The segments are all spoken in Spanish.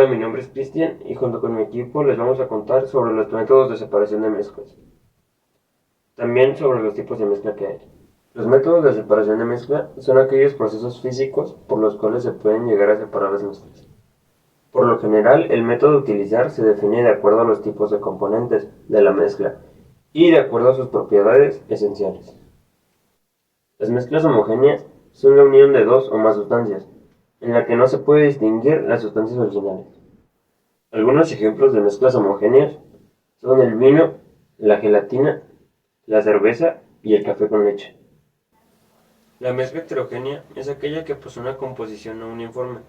Hola, mi nombre es Cristian y junto con mi equipo les vamos a contar sobre los métodos de separación de mezclas. También sobre los tipos de mezcla que hay. Los métodos de separación de mezcla son aquellos procesos físicos por los cuales se pueden llegar a separar las mezclas. Por lo general, el método a utilizar se define de acuerdo a los tipos de componentes de la mezcla y de acuerdo a sus propiedades esenciales. Las mezclas homogéneas son la unión de dos o más sustancias, en la que no se puede distinguir las sustancias originales. Algunos ejemplos de mezclas homogéneas son el vino, la gelatina, la cerveza y el café con leche. La mezcla heterogénea es aquella que posee una composición no uniforme,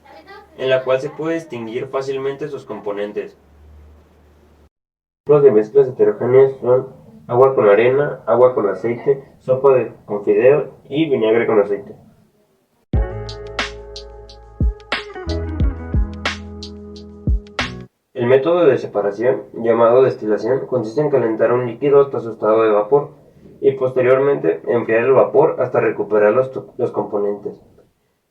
en la cual se puede distinguir fácilmente sus componentes. Ejemplos de mezclas heterogéneas son agua con arena, agua con aceite, con fideos y vinagre con aceite. El método de separación, llamado destilación, consiste en calentar un líquido hasta su estado de vapor y posteriormente enfriar el vapor hasta recuperar los componentes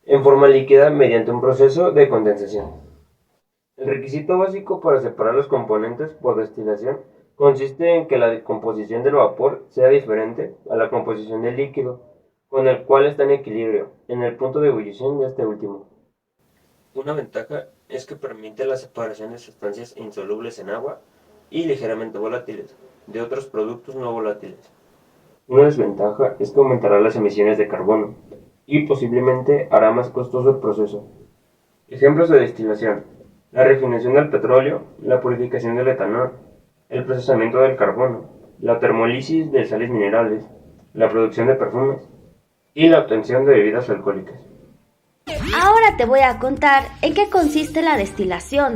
en forma líquida mediante un proceso de condensación. El requisito básico para separar los componentes por destilación consiste en que la composición del vapor sea diferente a la composición del líquido con el cual está en equilibrio en el punto de ebullición de este último. Una ventaja es que permite la separación de sustancias insolubles en agua y ligeramente volátiles de otros productos no volátiles. Una desventaja es que aumentará las emisiones de carbono y posiblemente hará más costoso el proceso. Ejemplos de destilación: la refinación del petróleo, la purificación del etanol, el procesamiento del carbono, la termólisis de sales minerales, la producción de perfumes y la obtención de bebidas alcohólicas. Ahora te voy a contar en qué consiste la destilación.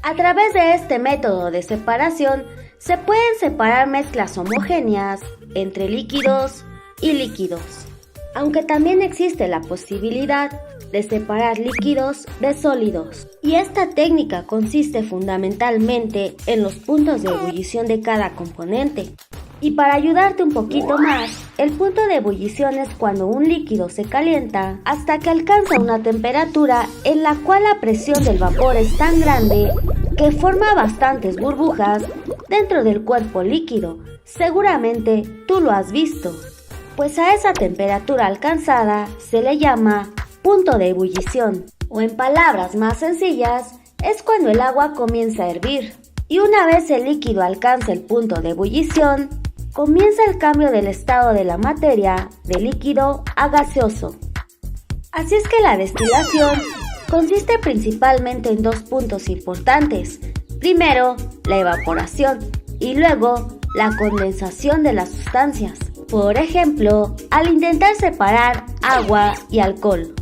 A través de este método de separación se pueden separar mezclas homogéneas entre líquidos y líquidos, aunque también existe la posibilidad de separar líquidos de sólidos. Y esta técnica consiste fundamentalmente en los puntos de ebullición de cada componente. Y para ayudarte un poquito más, el punto de ebullición es cuando un líquido se calienta hasta que alcanza una temperatura en la cual la presión del vapor es tan grande que forma bastantes burbujas dentro del cuerpo líquido. Seguramente tú lo has visto, pues a esa temperatura alcanzada se le llama punto de ebullición, o en palabras más sencillas, es cuando el agua comienza a hervir. Y una vez el líquido alcanza el punto de ebullición, comienza el cambio del estado de la materia de líquido a gaseoso. Así es que la destilación consiste principalmente en dos puntos importantes. Primero, la evaporación y luego la condensación de las sustancias. Por ejemplo, al intentar separar agua y alcohol.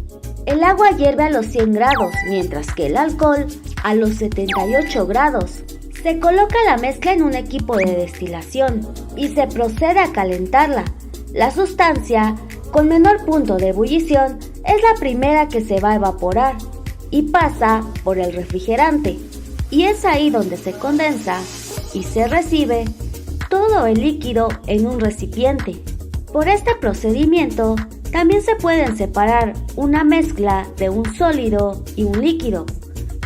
El agua hierve a los 100 grados, mientras que el alcohol a los 78 grados. Se coloca la mezcla en un equipo de destilación y se procede a calentarla. La sustancia con menor punto de ebullición es la primera que se va a evaporar y pasa por el refrigerante. Y es ahí donde se condensa y se recibe todo el líquido en un recipiente. Por este procedimiento también se pueden separar una mezcla de un sólido y un líquido,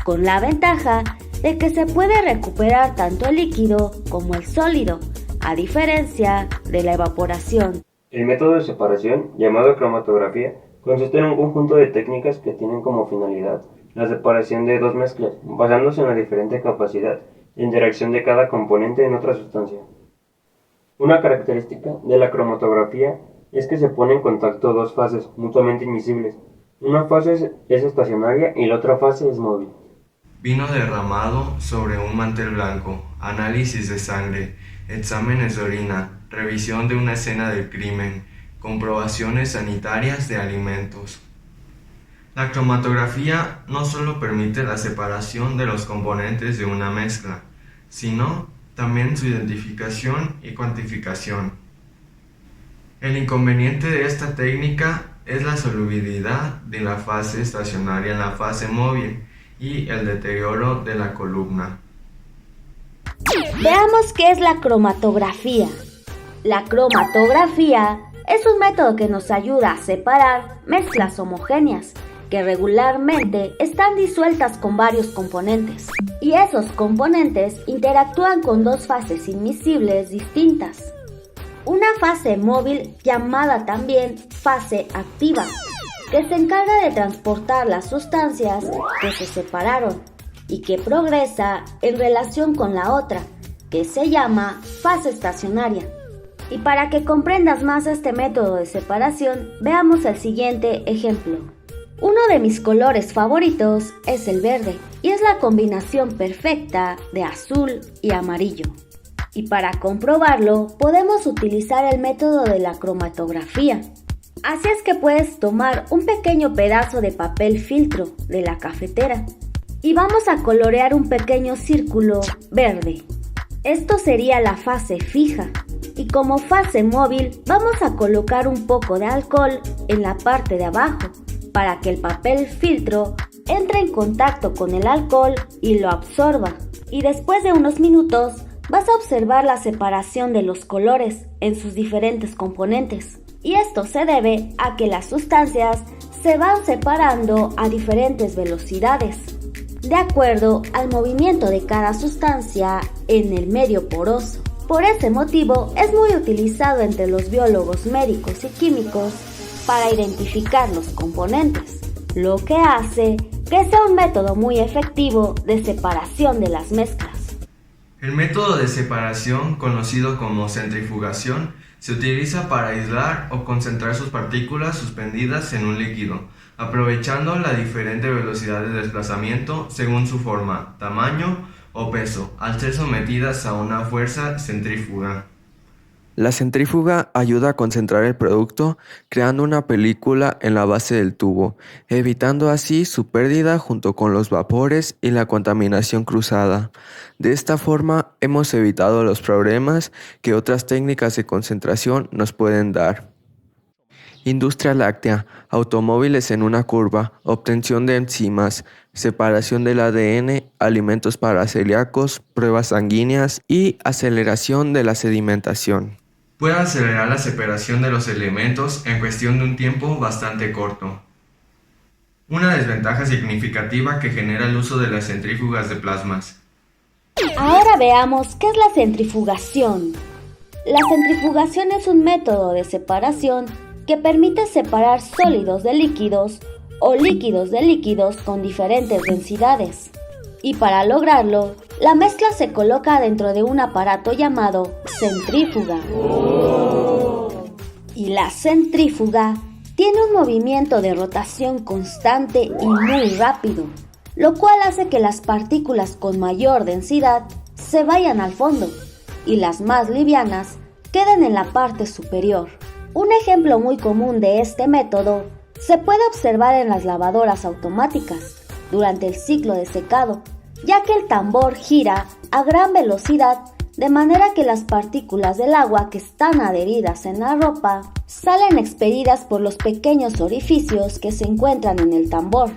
con la ventaja de que se puede recuperar tanto el líquido como el sólido, a diferencia de la evaporación. El método de separación, llamado cromatografía, consiste en un conjunto de técnicas que tienen como finalidad la separación de dos mezclas, basándose en la diferente capacidad de interacción de cada componente en otra sustancia. Una característica de la cromatografía es que se ponen en contacto dos fases mutuamente invisibles. Una fase es estacionaria y la otra fase es móvil. Vino derramado sobre un mantel blanco, análisis de sangre, exámenes de orina, revisión de una escena del crimen, comprobaciones sanitarias de alimentos. La cromatografía no solo permite la separación de los componentes de una mezcla, sino también su identificación y cuantificación. El inconveniente de esta técnica es la solubilidad de la fase estacionaria en la fase móvil y el deterioro de la columna. Veamos qué es la cromatografía. La cromatografía es un método que nos ayuda a separar mezclas homogéneas que regularmente están disueltas con varios componentes, y esos componentes interactúan con dos fases invisibles distintas. Una fase móvil llamada también fase activa, que se encarga de transportar las sustancias que se separaron y que progresa en relación con la otra, que se llama fase estacionaria. Y para que comprendas más este método de separación, veamos el siguiente ejemplo. Uno de mis colores favoritos es el verde, y es la combinación perfecta de azul y amarillo. Y para comprobarlo, podemos utilizar el método de la cromatografía. Así es que puedes tomar un pequeño pedazo de papel filtro de la cafetera y vamos a colorear un pequeño círculo verde. Esto sería la fase fija, y como fase móvil vamos a colocar un poco de alcohol en la parte de abajo para que el papel filtro entre en contacto con el alcohol y lo absorba. Y después de unos minutos vas a observar la separación de los colores en sus diferentes componentes. Y esto se debe a que las sustancias se van separando a diferentes velocidades, de acuerdo al movimiento de cada sustancia en el medio poroso. Por ese motivo es muy utilizado entre los biólogos médicos y químicos para identificar los componentes, lo que hace que sea un método muy efectivo de separación de las mezclas. El método de separación, conocido como centrifugación, se utiliza para aislar o concentrar sus partículas suspendidas en un líquido, aprovechando la diferente velocidad de desplazamiento según su forma, tamaño o peso, al ser sometidas a una fuerza centrífuga. La centrífuga ayuda a concentrar el producto creando una película en la base del tubo, evitando así su pérdida junto con los vapores y la contaminación cruzada. De esta forma hemos evitado los problemas que otras técnicas de concentración nos pueden dar. Industria láctea, automóviles en una curva, obtención de enzimas, separación del ADN, alimentos para celíacos, pruebas sanguíneas y aceleración de la sedimentación. Puede acelerar la separación de los elementos en cuestión de un tiempo bastante corto. Una desventaja significativa que genera el uso de las centrífugas de plasmas. Ahora veamos qué es la centrifugación. La centrifugación es un método de separación que permite separar sólidos de líquidos o líquidos de líquidos con diferentes densidades. Y para lograrlo, la mezcla se coloca dentro de un aparato llamado centrífuga. Y la centrífuga tiene un movimiento de rotación constante y muy rápido, lo cual hace que las partículas con mayor densidad se vayan al fondo y las más livianas queden en la parte superior. Un ejemplo muy común de este método se puede observar en las lavadoras automáticas durante el ciclo de secado, ya que el tambor gira a gran velocidad de manera que las partículas del agua que están adheridas en la ropa salen expelidas por los pequeños orificios que se encuentran en el tambor.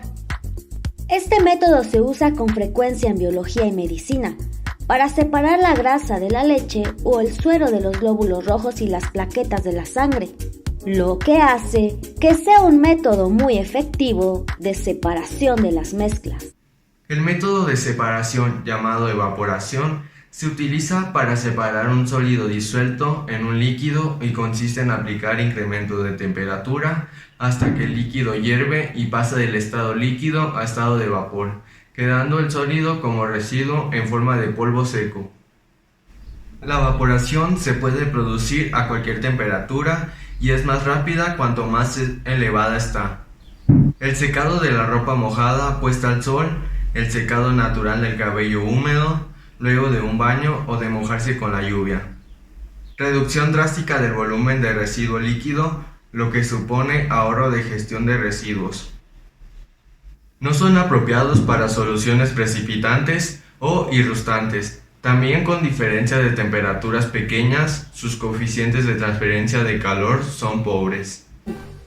Este método se usa con frecuencia en biología y medicina para separar la grasa de la leche o el suero de los glóbulos rojos y las plaquetas de la sangre, lo que hace que sea un método muy efectivo de separación de las mezclas. El método de separación, llamado evaporación, se utiliza para separar un sólido disuelto en un líquido y consiste en aplicar incremento de temperatura hasta que el líquido hierve y pasa del estado líquido a estado de vapor, quedando el sólido como residuo en forma de polvo seco. La evaporación se puede producir a cualquier temperatura y es más rápida cuanto más elevada está. El secado de la ropa mojada puesta al sol, el secado natural del cabello húmedo, luego de un baño o de mojarse con la lluvia. Reducción drástica del volumen de residuo líquido, lo que supone ahorro de gestión de residuos. No son apropiados para soluciones precipitantes o irrustantes. También con diferencia de temperaturas pequeñas, sus coeficientes de transferencia de calor son pobres.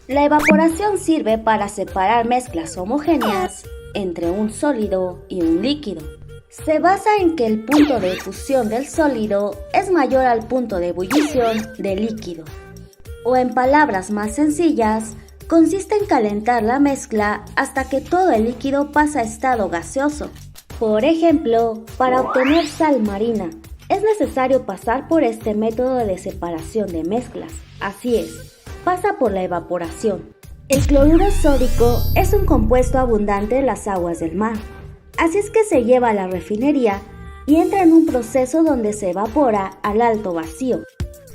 La evaporación sirve para separar mezclas homogéneas entre un sólido y un líquido. Se basa en que el punto de efusión del sólido es mayor al punto de ebullición del líquido. O en palabras más sencillas, consiste en calentar la mezcla hasta que todo el líquido pasa a estado gaseoso. Por ejemplo, para obtener sal marina, es necesario pasar por este método de separación de mezclas. Así es, pasa por la evaporación. El cloruro sódico es un compuesto abundante en las aguas del mar. Así es que se lleva a la refinería y entra en un proceso donde se evapora al alto vacío.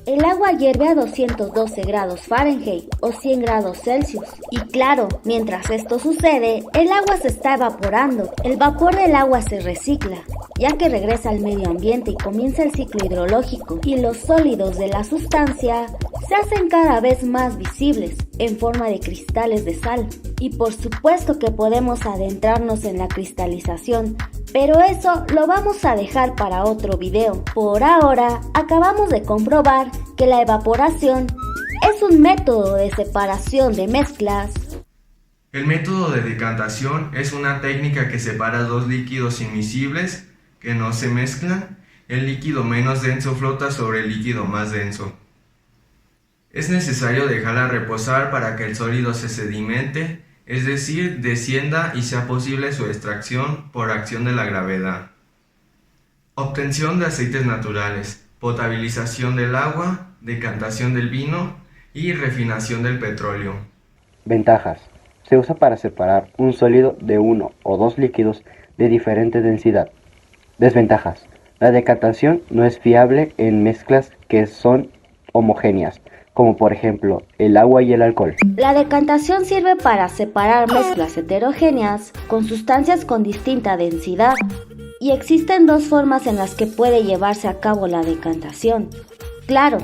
El agua hierve a 212 grados Fahrenheit o 100 grados Celsius. Y claro, mientras esto sucede, el agua se está evaporando. El vapor del agua se recicla, ya que regresa al medio ambiente y comienza el ciclo hidrológico. Y los sólidos de la sustancia se hacen cada vez más visibles en forma de cristales de sal. Y por supuesto que podemos adentrarnos en la cristalización, pero eso lo vamos a dejar para otro video. Por ahora, acabamos de comprobar que la evaporación es un método de separación de mezclas. El método de decantación es una técnica que separa dos líquidos inmiscibles que no se mezclan. El líquido menos denso flota sobre el líquido más denso. Es necesario dejarla reposar para que el sólido se sedimente, es decir, descienda y sea posible su extracción por acción de la gravedad. Obtención de aceites naturales, potabilización del agua, decantación del vino y refinación del petróleo. Ventajas. Se usa para separar un sólido de uno o dos líquidos de diferente densidad. Desventajas. La decantación no es fiable en mezclas que son homogéneas, como por ejemplo el agua y el alcohol. La decantación sirve para separar mezclas heterogéneas con sustancias con distinta densidad. Y existen dos formas en las que puede llevarse a cabo la decantación. Claro,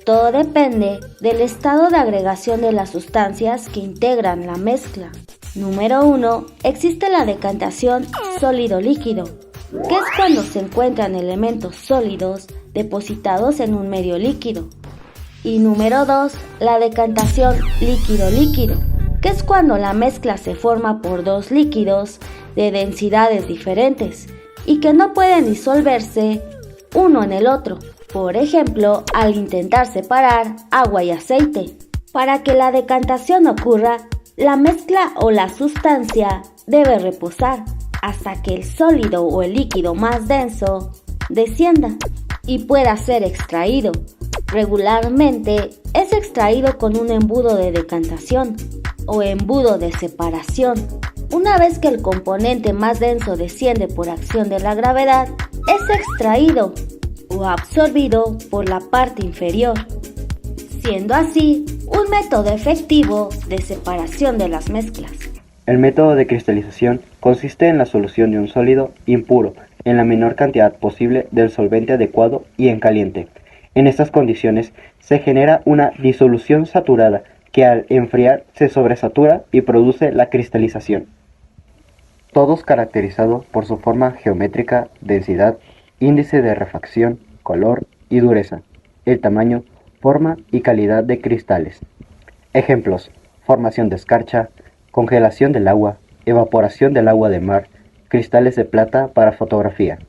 todo depende del estado de agregación de las sustancias que integran la mezcla. Número 1. Existe la decantación sólido-líquido, que es cuando se encuentran elementos sólidos depositados en un medio líquido. Y número 2, la decantación líquido-líquido, que es cuando la mezcla se forma por dos líquidos de densidades diferentes y que no pueden disolverse uno en el otro. Por ejemplo, al intentar separar agua y aceite. Para que la decantación ocurra, la mezcla o la sustancia debe reposar hasta que el sólido o el líquido más denso descienda y pueda ser extraído. Regularmente es extraído con un embudo de decantación o embudo de separación. Una vez que el componente más denso desciende por acción de la gravedad, es extraído o absorbido por la parte inferior, siendo así un método efectivo de separación de las mezclas. El método de cristalización consiste en la solución de un sólido impuro en la menor cantidad posible del solvente adecuado y en caliente. En estas condiciones se genera una disolución saturada que al enfriar se sobresatura y produce la cristalización. Todos caracterizados por su forma geométrica, densidad, índice de refracción, color y dureza, el tamaño, forma y calidad de cristales. Ejemplos: formación de escarcha, congelación del agua, evaporación del agua de mar, cristales de plata para fotografía.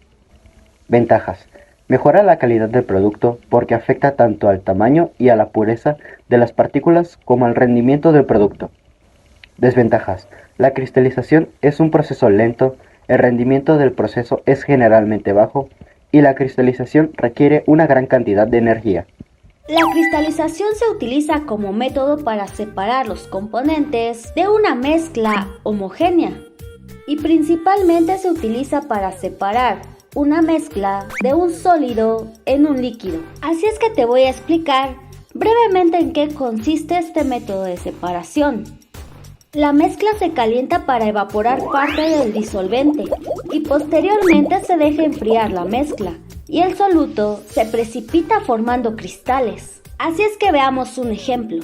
Ventajas: mejora la calidad del producto porque afecta tanto al tamaño y a la pureza de las partículas como al rendimiento del producto. Desventajas: la cristalización es un proceso lento, el rendimiento del proceso es generalmente bajo y la cristalización requiere una gran cantidad de energía. La cristalización se utiliza como método para separar los componentes de una mezcla homogénea y principalmente se utiliza para separar una mezcla de un sólido en un líquido. Así es que te voy a explicar brevemente en qué consiste este método de separación. La mezcla se calienta para evaporar parte del disolvente y posteriormente se deja enfriar la mezcla y el soluto se precipita formando cristales. Así es que veamos un ejemplo.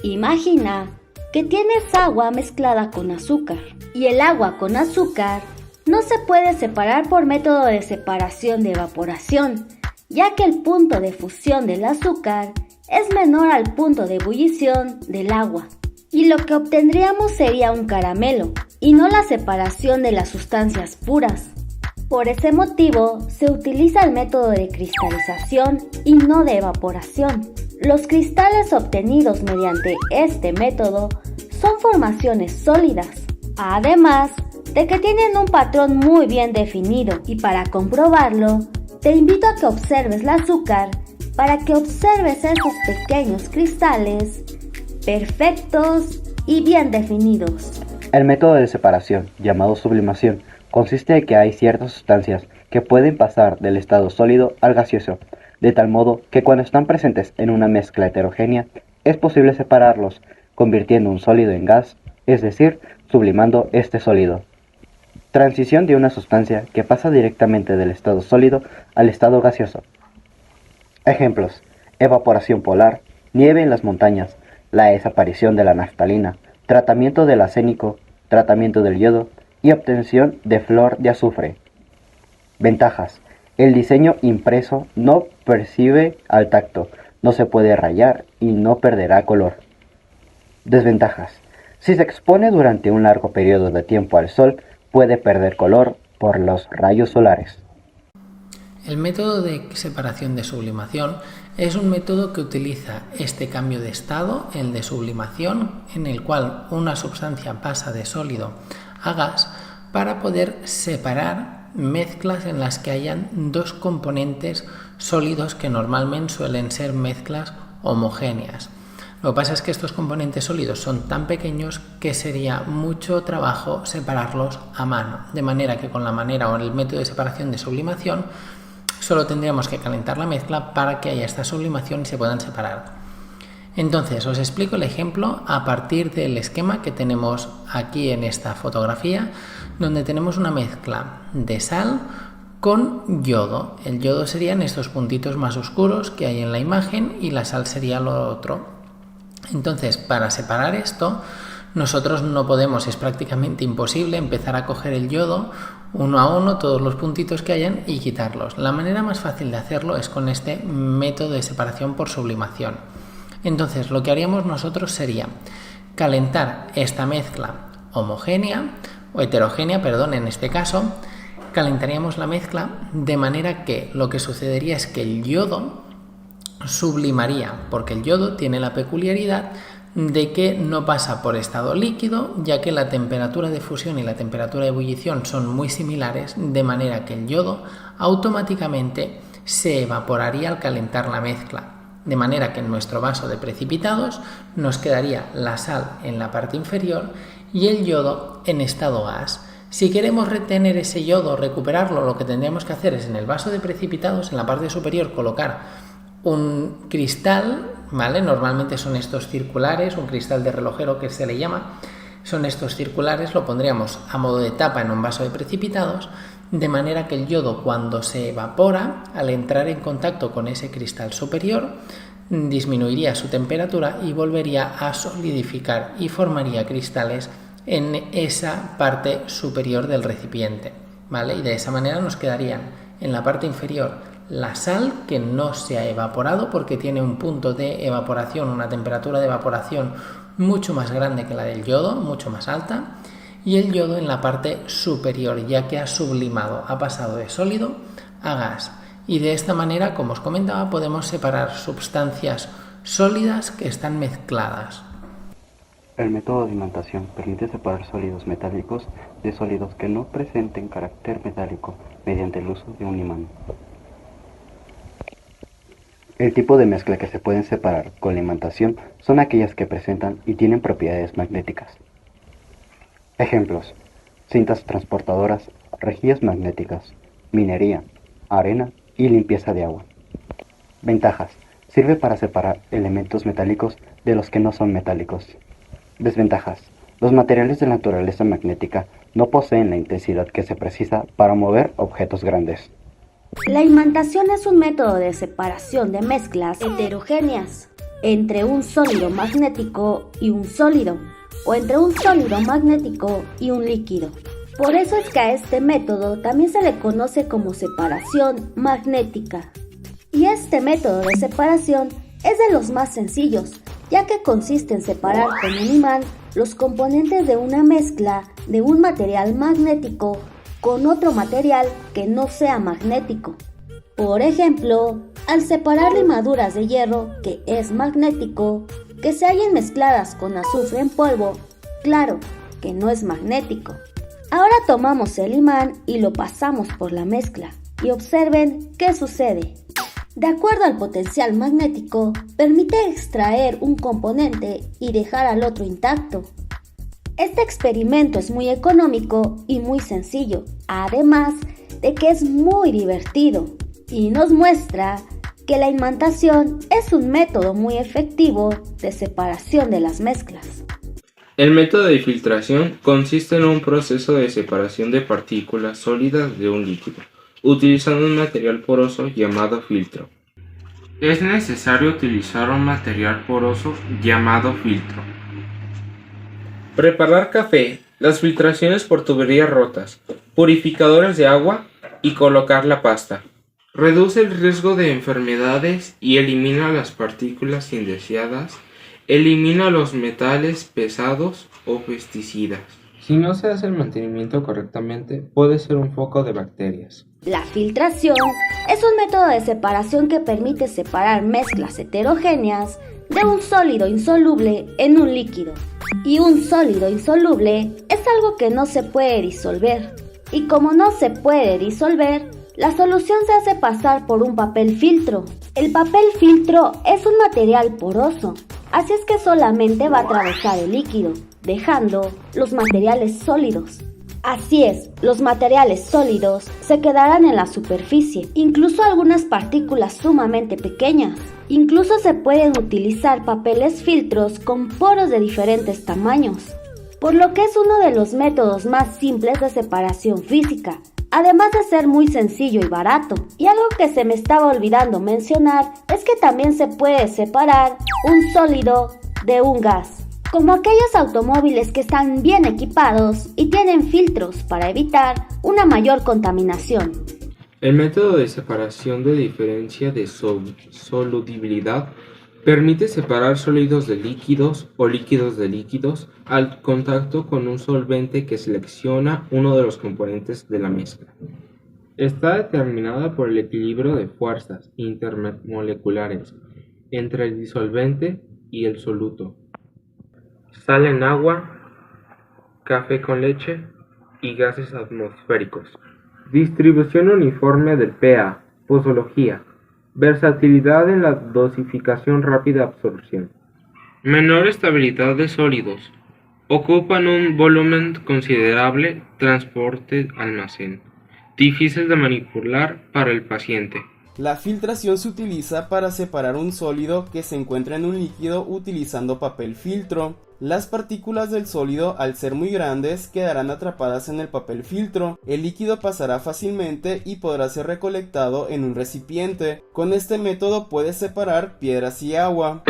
Imagina que tienes agua mezclada con azúcar y el agua con azúcar no se puede separar por método de separación de evaporación, ya que el punto de fusión del azúcar es menor al punto de ebullición del agua. Y lo que obtendríamos sería un caramelo, y no la separación de las sustancias puras. Por ese motivo, se utiliza el método de cristalización y no de evaporación. Los cristales obtenidos mediante este método son formaciones sólidas, además de que tienen un patrón muy bien definido, y para comprobarlo, te invito a que observes el azúcar para que observes esos pequeños cristales perfectos y bien definidos. El método de separación, llamado sublimación, consiste en que hay ciertas sustancias que pueden pasar del estado sólido al gaseoso, de tal modo que cuando están presentes en una mezcla heterogénea, es posible separarlos, convirtiendo un sólido en gas, es decir, sublimando este sólido. Transición de una sustancia que pasa directamente del estado sólido al estado gaseoso. Ejemplos: evaporación polar, nieve en las montañas, la desaparición de la naftalina, tratamiento del arsénico, tratamiento del yodo y obtención de flor de azufre. Ventajas: el diseño impreso no percibe al tacto, no se puede rayar y no perderá color. Desventajas: si se expone durante un largo periodo de tiempo al sol, puede perder color por los rayos solares. El método de separación de sublimación es un método que utiliza este cambio de estado, el de sublimación, en el cual una sustancia pasa de sólido a gas para poder separar mezclas en las que hayan dos componentes sólidos que normalmente suelen ser mezclas homogéneas. Lo que pasa es que estos componentes sólidos son tan pequeños que sería mucho trabajo separarlos a mano, de manera que con la manera o el método de separación de sublimación solo tendríamos que calentar la mezcla para que haya esta sublimación y se puedan separar. Entonces os explico el ejemplo a partir del esquema que tenemos aquí en esta fotografía, donde tenemos una mezcla de sal con yodo. El yodo serían estos puntitos más oscuros que hay en la imagen y la sal sería lo otro. Entonces, para separar esto, nosotros no podemos, es prácticamente imposible empezar a coger el yodo uno a uno, todos los puntitos que hayan, y quitarlos. La manera más fácil de hacerlo es con este método de separación por sublimación. Entonces, lo que haríamos nosotros sería calentar esta mezcla homogénea, o heterogénea, perdón, en este caso, calentaríamos la mezcla de manera que lo que sucedería es que el yodo sublimaría, porque el yodo tiene la peculiaridad de que no pasa por estado líquido, ya que la temperatura de fusión y la temperatura de ebullición son muy similares, de manera que el yodo automáticamente se evaporaría al calentar la mezcla, de manera que en nuestro vaso de precipitados nos quedaría la sal en la parte inferior y el yodo en estado gas. Si queremos retener ese yodo, recuperarlo, lo que tendríamos que hacer es en el vaso de precipitados, en la parte superior, colocar un cristal, ¿vale? Normalmente son estos circulares, un cristal de relojero que se le llama, son estos circulares, lo pondríamos a modo de tapa en un vaso de precipitados, de manera que el yodo, cuando se evapora, al entrar en contacto con ese cristal superior, disminuiría su temperatura y volvería a solidificar y formaría cristales en esa parte superior del recipiente, ¿vale? Y de esa manera nos quedarían en la parte inferior la sal, que no se ha evaporado porque tiene un punto de evaporación, una temperatura de evaporación mucho más grande que la del yodo, mucho más alta, y el yodo en la parte superior, ya que ha sublimado, ha pasado de sólido a gas. Y de esta manera, como os comentaba, podemos separar sustancias sólidas que están mezcladas. El método de imantación permite separar sólidos metálicos de sólidos que no presenten carácter metálico mediante el uso de un imán. El tipo de mezcla que se pueden separar con la imantación son aquellas que presentan y tienen propiedades magnéticas. Ejemplos: cintas transportadoras, rejillas magnéticas, minería, arena y limpieza de agua. Ventajas: sirve para separar elementos metálicos de los que no son metálicos. Desventajas: los materiales de naturaleza magnética no poseen la intensidad que se precisa para mover objetos grandes. La imantación es un método de separación de mezclas heterogéneas entre un sólido magnético y un sólido, o entre un sólido magnético y un líquido. Por eso es que a este método también se le conoce como separación magnética. Y este método de separación es de los más sencillos, ya que consiste en separar con un imán los componentes de una mezcla de un material magnético con otro material que no sea magnético. Por ejemplo, al separar limaduras de hierro, que es magnético, que se hallen mezcladas con azufre en polvo, Claro que no es magnético. Ahora tomamos el imán y lo pasamos por la mezcla y observen qué sucede. De acuerdo al potencial magnético, permite extraer un componente y dejar al otro intacto. Este experimento es muy económico y muy sencillo, además de que es muy divertido y nos muestra que la imantación es un método muy efectivo de separación de las mezclas. El método de filtración consiste en un proceso de separación de partículas sólidas de un líquido, utilizando un material poroso llamado filtro. Es necesario utilizar un material poroso llamado filtro. Preparar café, las filtraciones por tuberías rotas, purificadores de agua y colocar la pasta. Reduce el riesgo de enfermedades y elimina las partículas indeseadas. Elimina los metales pesados o pesticidas. Si no se hace el mantenimiento correctamente, puede ser un foco de bacterias. La filtración es un método de separación que permite separar mezclas heterogéneas de un sólido insoluble en un líquido. Y un sólido insoluble es algo que no se puede disolver. Y como no se puede disolver, la solución se hace pasar por un papel filtro. El papel filtro es un material poroso, así es que solamente va a atravesar el líquido, dejando los materiales sólidos. Así es, los materiales sólidos se quedarán en la superficie, incluso algunas partículas sumamente pequeñas. Incluso se pueden utilizar papeles filtros con poros de diferentes tamaños, por lo que es uno de los métodos más simples de separación física, además de ser muy sencillo y barato. Y algo que se me estaba olvidando mencionar es que también se puede separar un sólido de un gas, como aquellos automóviles que están bien equipados y tienen filtros para evitar una mayor contaminación. El método de separación de diferencia de solubilidad permite separar sólidos de líquidos o líquidos de líquidos al contacto con un solvente que selecciona uno de los componentes de la mezcla. Está determinada por el equilibrio de fuerzas intermoleculares entre el disolvente y el soluto. Sal en agua, café con leche y gases atmosféricos. Distribución uniforme del pH, posología, versatilidad en la dosificación, rápida absorción. Menor estabilidad de sólidos. Ocupan un volumen considerable, transporte, almacén. Difícil de manipular para el paciente. La filtración se utiliza para separar un sólido que se encuentra en un líquido utilizando papel filtro. Las partículas del sólido, al ser muy grandes, quedarán atrapadas en el papel filtro. El líquido pasará fácilmente y podrá ser recolectado en un recipiente. Con este método puedes separar piedras y agua.